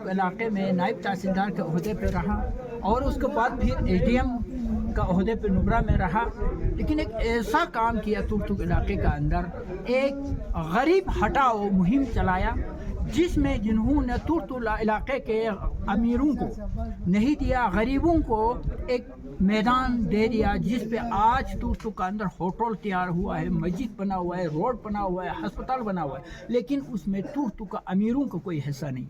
ترتک علاقے میں نائب تحصیلدار کے عہدے پہ رہا اور اس کے بعد پھر ADM کا عہدے پہ نبرا میں رہا، لیکن ایک ایسا کام کیا ترتک علاقے کا اندر، ایک غریب ہٹاؤ مہم چلایا جس میں جنہوں نے ترتک علاقے کے امیروں کو نہیں دیا، غریبوں کو ایک میدان دے دیا، جس پہ آج ترتک کا اندر ہوٹل تیار ہوا ہے، مسجد بنا ہوا ہے، روڈ بنا ہوا ہے، ہسپتال بنا ہوا ہے، لیکن اس میں ترتک کا امیروں کو کوئی حصہ نہیں۔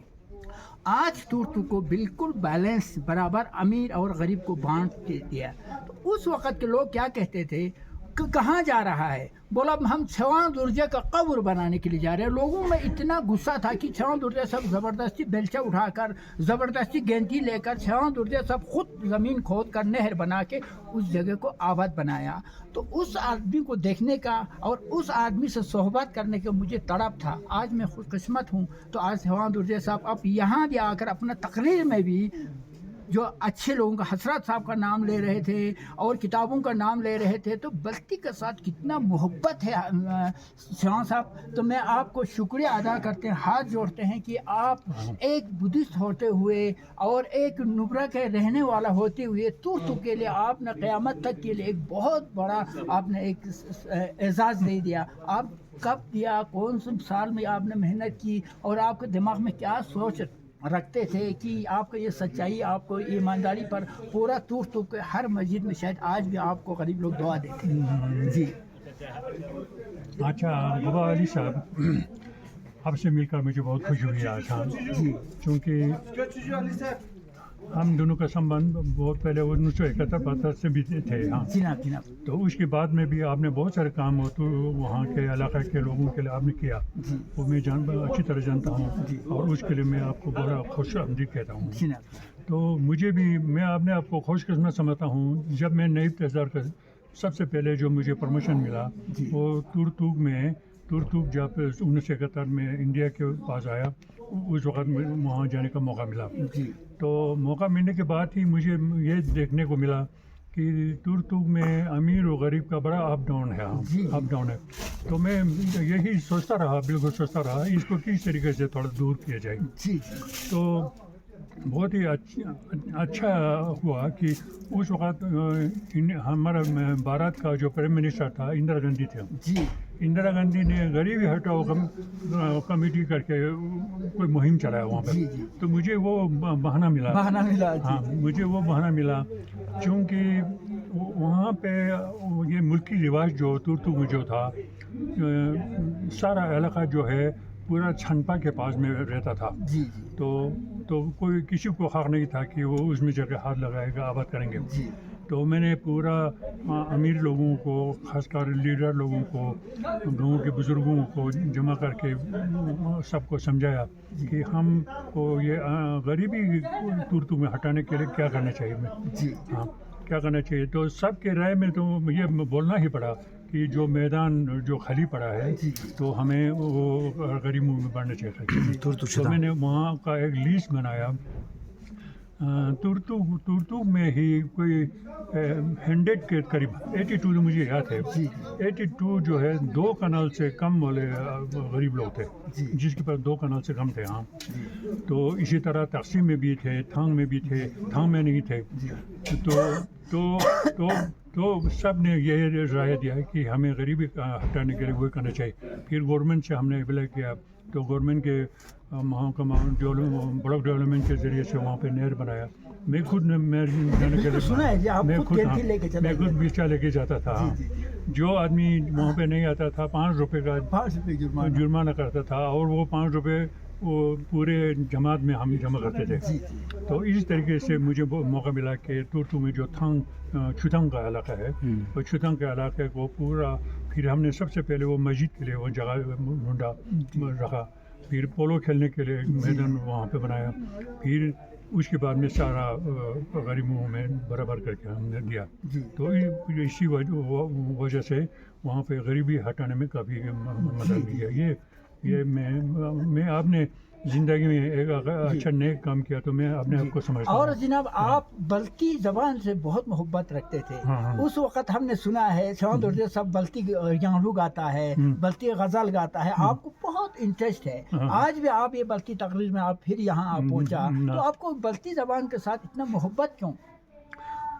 آج ترتک کو بالکل بیلنس برابر امیر اور غریب کو بانٹ دیا۔ تو اس وقت کے لوگ کیا کہتے تھے کہ کہاں جا رہا ہے؟ بولا ہم چھوان درجے کا قبر بنانے کے لیے جا رہے ہیں۔ لوگوں میں اتنا غصہ تھا کہ چھوان درجے سب زبردستی بیلچہ اٹھا کر، زبردستی گینٹی لے کر چھوان درجے سب خود زمین کھود کر نہر بنا کے اس جگہ کو آباد بنایا۔ تو اس آدمی کو دیکھنے کا اور اس آدمی سے صحبت کرنے کا مجھے تڑپ تھا۔ آج میں خوش قسمت ہوں، تو آج چھوان درجے صاحب اب یہاں بھی آ کر اپنا تقریر میں بھی جو اچھے لوگوں کا، حسرت صاحب کا نام لے رہے تھے اور کتابوں کا نام لے رہے تھے، تو بستی کے ساتھ کتنا محبت ہے شاہ صاحب۔ تو میں آپ کو شکریہ ادا کرتے ہیں، ہاتھ جوڑتے ہیں کہ آپ ایک بدھسٹ ہوتے ہوئے اور ایک نبرا کے رہنے والا ہوتے ہوئے ترتک کے لیے آپ نے قیامت تک کے لیے ایک بہت بڑا آپ نے ایک اعزاز دے دیا۔ آپ کب دیا، کون سے سال میں آپ نے محنت کی، اور آپ کے دماغ میں کیا سوچ رکھتے تھے کہ آپ کو یہ سچائی، آپ کو ایمانداری پر پورا ترتک کے ہر مسجد میں شاید آج بھی آپ کو غریب لوگ دعا دیتے ہیں۔ جی اچھا بابا علی صاحب، آپ سے مل کر مجھے بہت خوشی ہوئی آج، ہاں جی، چونکہ ہم دونوں کا سمبند بہت پہلے 1971-72 سے بھی تھے، ہاں جناب جناب تو اس کے بعد میں بھی آپ نے بہت سارے کام تو وہاں کے علاقے کے لوگوں کے لیے آپ نے کیا، جی وہ میں اچھی طرح جانتا ہوں، جی، اور اس کے لیے میں آپ کو بڑا خوش آمدید کہتا ہوں۔ جناب تو مجھے بھی، میں اپنے آپ کو خوش قسمت سمجھتا ہوں، جب میں نائب تحصیلدار کا سب سے پہلے جو مجھے پروموشن ملا جی، وہ ترتک جب 1971 میں انڈیا کے پاس آیا، اس وقت وہاں جانے کا موقع ملا۔ جی تو موقع ملنے کے بعد ہی مجھے یہ دیکھنے کو ملا کہ ترتک میں امیر و غریب کا بڑا اپ ڈاؤن ہے، اپ ڈاؤن ہے۔ تو میں یہی سوچتا رہا، بالکل سوچتا رہا اس کو کس طریقے سے تھوڑا دور کیا جائے۔ جی تو بہت ہی اچھا ہوا کہ اس وقت ہمارا بھارت کا جو پرائم منسٹر تھا اندرا گاندھی تھے۔ جی اندرا گاندھی نے غریبی ہٹاؤ کمیٹی کر کے کوئی مہم چلایا وہاں جی پہ، جی تو مجھے وہ بہانہ ملا، ہاں مجھے وہ بہانہ ملا، چونکہ وہاں پہ یہ ملکی رواج جو ترتک میں جو تھا، سارا علاقہ جو ہے پورا چھنپا کے پاس میں رہتا تھا، جی تو کوئی کسی کو حق نہیں تھا کہ وہ اس میں جا کے ہاتھ لگائے گا، آباد کریں گے۔ جی تو میں نے پورا امیر لوگوں کو، خاص کر لیڈر لوگوں کو، گاؤں کے بزرگوں کو جمع کر کے سب کو سمجھایا کہ ہم کو یہ غریبی ترتک میں ہٹانے کے لیے کیا کرنا چاہیے، جی ہاں کیا کرنا چاہیے۔ تو سب کے رائے میں تو یہ بولنا ہی پڑا کہ جو میدان جو خالی پڑا ہے تو ہمیں وہ غریبوں میں بانٹنا چاہیے۔ تو میں نے وہاں کا ایک لیسٹ بنایا، ترتک میں ہی کوئی 100 کے قریب، 82 مجھے یاد ہے، 82 جو ہے 2 کنال سے کم والے غریب لوگ تھے، جس کے پاس 2 کنال سے کم تھے، ہاں۔ تو اسی طرح تقسیم میں بھی تھے، تھانگ میں بھی تھے، تھانگ میں نہیں تھے۔ تو سب نے یہ رائے دیا کہ ہمیں غریبی ہٹانے کے لیے وہ کرنا چاہیے۔ پھر گورنمنٹ سے ہم نے اپلائی کیا، تو گورنمنٹ کے وہاں کا بلاک ڈیولپمنٹ کے ذریعے سے وہاں پہ نہر بنایا۔ میں خود جانے کے لیے میں خود بیچا لے کے جاتا تھا، جو آدمی وہاں پہ نہیں آتا تھا 5 روپے کا جرمانہ کرتا تھا، اور وہ 5 روپے وہ پورے جماعت میں ہم جمع کرتے تھے۔ تو اس طریقے سے مجھے موقع ملا کہ ترتک میں جو چھتنگ کا علاقہ ہے، وہ چھتنگ کے علاقے کو پورا، پھر ہم نے سب سے پہلے وہ مسجد کے لیے وہ جگہ ڈھونڈا رکھا، پھر پولو کھیلنے کے لیے میدان وہاں پہ بنایا، پھر اس کے بعد میں سارا غریبوں میں برابر کر کے ہم نے دیا۔ تو اسی وجہ سے وہاں پہ غریبی ہٹانے میں کافی مدد ملی ہے۔ یہ میں آپ نے زندگی میں ایک اچھا نیک کام کیا، تو میں اپنے آپ کو سمجھتا ہوں۔ اور جناب آپ بلتی زبان سے بہت محبت رکھتے تھے۔ اس وقت ہم نے سنا ہے چھوان درجے سب بلتی گانلو گاتا ہے، بلتی غزل گاتا ہے، آپ کو بہت بہت انٹرسٹ ہے. آج بھی آپ یہ بلتی تقریر میں آپ پھر یہاں آپ پہنچا, تو آپ کو بلتی زبان کے ساتھ اتنا محبت کیوں؟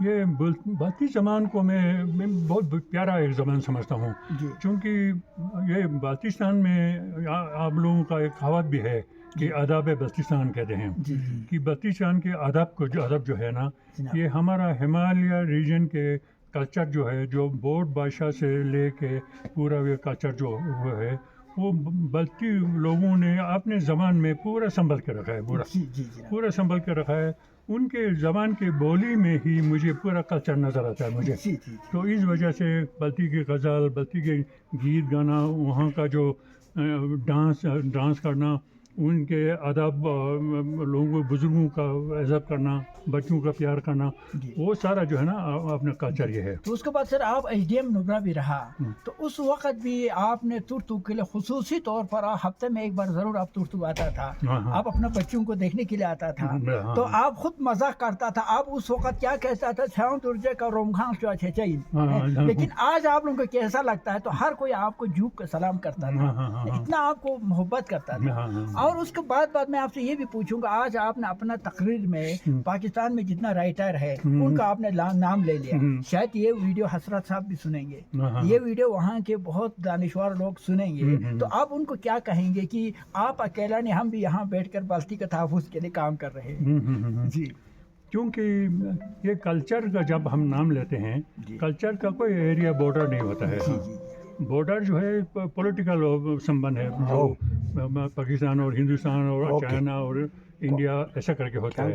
یہ بلتی زبان کو میں بہت پیارا ایک زبان سمجھتا ہوں, چونکہ یہ بلتستان میں آپ لوگوں کا ایک کہاوت بھی ہے کہ آداب بلتستان کہتے ہیں, کہ بلتستان کے ادب جو ہے نا, یہ ہمارا ہمالیہ ریجن کے کلچر جو ہے, جو بورڈ بادشاہ سے لے کے پورا یہ کلچر جو ہے, وہ بلتی لوگوں نے اپنے زبان میں پورا سنبھل کے رکھا ہے, پورا سنبھل کے رکھا ہے. ان کے زبان کی بولی میں ہی مجھے پورا کلچر نظر آتا ہے مجھے. تو اس وجہ سے بلتی کی غزل, بلتی کے گیت گانا, وہاں کا جو ڈانس کرنا, ان کے آداب, لوگوں بزرگوں کا عزت کرنا, بچوں کا پیار کرنا, وہ سارا جو ہے نا اپنا کلچر یہ ہے. تو اس کے بعد سر آپ ایس ڈی ایم نبرا بھی رہا, تو اس وقت بھی آپ نے ترتو کے لیے خصوصی طور پر ہفتے میں ایک بار ضرور آپ ترتو آتا تھا, آپ اپنے بچوں کو دیکھنے کے لیے آتا تھا, تو آپ خود مزاق کرتا تھا. آپ اس وقت کیا کہتا تھا, چھاؤں درجے کا رومخان لیکن آج آپ لوگوں کو کیسا لگتا ہے؟ تو ہر کوئی آپ کو جھوک کے سلام کرتا تھا, اتنا آپ کو محبت کرتا تھا. اور اس کے بعد میں آپ سے یہ بھی پوچھوں گا, آج آپ نے اپنا تقریر میں پاکستان میں جتنا رائٹر ہے ان کا آپ نے نام لے لیا. شاید یہ ویڈیو حسرت صاحب بھی سنیں گے, یہ ویڈیو وہاں کے بہت دانشور لوگ سنیں گے, تو آپ ان کو کیا کہیں گے کہ آپ اکیلا نہیں, ہم بھی یہاں بیٹھ کر بلتی کے تحفظ کے لیے کام کر رہے ہیں؟ جی, کیونکہ یہ کلچر کا جب ہم نام لیتے ہیں, کلچر کا کوئی ایریا بارڈر نہیں ہوتا ہے. بارڈر جو ہے پولیٹیکل سمبند ہے, جو پاکستان اور ہندوستان اور چائنا اور انڈیا ایسا کر کے ہوتا ہے.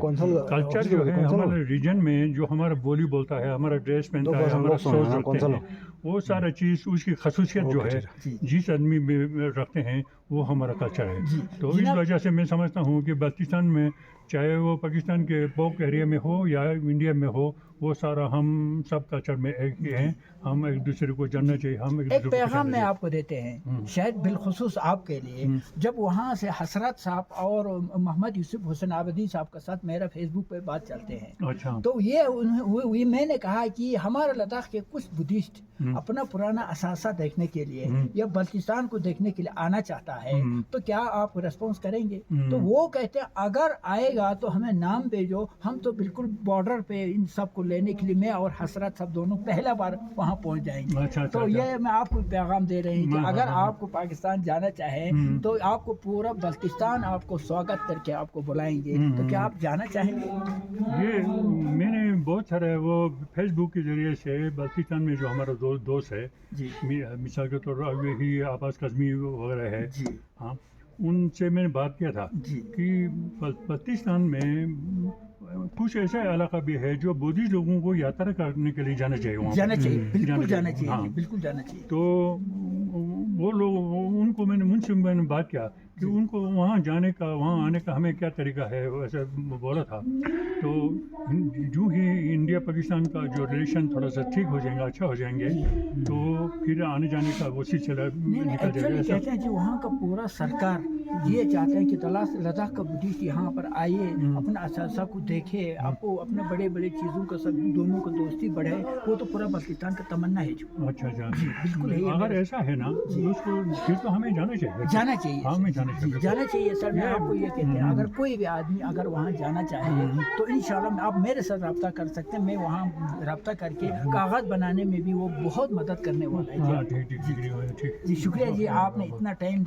کلچر جو ہے ہمارے ریجن میں, جو ہمارا بولی بولتا ہے, ہمارا ڈریس پہنتا ہے, ہمارا سوچ رکھتے ہیں, وہ سارا چیز, اس کی خصوصیت جو ہے جس آدمی میں رکھتے ہیں, وہ ہمارا کلچر ہے. تو اس وجہ سے میں سمجھتا ہوں کہ بلتستان میں, چاہے وہ پاکستان کے پوک ایریا میں ہو یا انڈیا میں ہو, وہ سارا ہم سب کلچر میں ایک ہی ہیں. ہم ایک دوسرے کو جاننا چاہیے. ہم ایک پیغام میں آپ کو دیتے ہیں, شاید بالخصوص آپ کے لیے, جب وہاں سے حسرت صاحب اور محمد یوسف حسین آبادی صاحب کے ساتھ میرا فیس بک پہ بات چلتے ہیں, تو یہ میں نے کہا کہ ہمارے لداخ کے کچھ بدھسٹ اپنا پرانا اثاثہ دیکھنے کے لیے یا بلتستان کو دیکھنے کے لیے آنا چاہتا ہے, تو کیا آپ ریسپانس کریں گے؟ تو وہ کہتے ہیں اگر آئے گا تو ہمیں نام بھیجو, ہم تو بالکل بارڈر پہ ان سب کو لینے کے لیے میں اور حسرت صاحب دونوں پہلا بار وہاں پہنچ جائیں گے. تو یہ میں آپ کو پیغام دے رہے ہیں کہ اگر آپ کو پاکستان جانا چاہیں تو آپ کو پورا بلتستان آپ کو سواگت کر کے آپ کو بلائیں گے, تو کیا آپ جانا چاہیں گے؟ یہ میں نے بہت سارے وہ فیس بک کے ذریعے سے بلتستان میں جو ہمارا دوست ہے, مثال کے طور پر یہی عباس کاظمی وغیرہ ہے, ہاں, ان سے میں نے بات کیا تھا کہ بلتستان میں کچھ ایسا علاقہ بھی ہے جو بودھی لوگوں کو یاترا کرنے کے لیے جانا چاہیے, وہاں جانا چاہیے, بالکل جانا چاہیے, بالکل جانا چاہیے. تو وہ لوگ, ان کو میں نے بات کیا کہ ان کو وہاں جانے کا, وہاں آنے کا ہمیں کیا طریقہ ہے, ویسا بولا تھا. تو جو ہی انڈیا پاکستان کا جو ریلیشن تھوڑا سا ٹھیک ہو جائیں گا, اچھا ہو جائیں گے, تو پھر آنے جانے کا وہ سلسلہ نکل جائے گا. کہتے ہیں کہ وہاں کا پورا سرکار یہ چاہتے ہیں کہ لداخ کا بدھسٹ یہاں پر آئیے, اپنا اثاثہ کو دیکھے, آپ کو اپنے بڑے بڑے چیزوں کا سب دونوں کا دوستی بڑھے, وہ تو پورا پاکستان کا تمنا ہے. اچھا, بالکل ہے. اگر ایسا ہے نا, اس کو پھر تو ہمیں جانا چاہیے, جانا چاہیے, ہمیں جانا چاہیے. سر, میں آپ کو یہ کہتے ہیں اگر کوئی بھی آدمی اگر وہاں جانا چاہے تو انشاءاللہ آپ میرے ساتھ رابطہ کر سکتے ہیں, میں وہاں رابطہ کر کے کاغذ بنانے میں بھی وہ بہت مدد کرنے والا ہے. ٹھیک. جی شکریہ جی, آپ نے اتنا ٹائم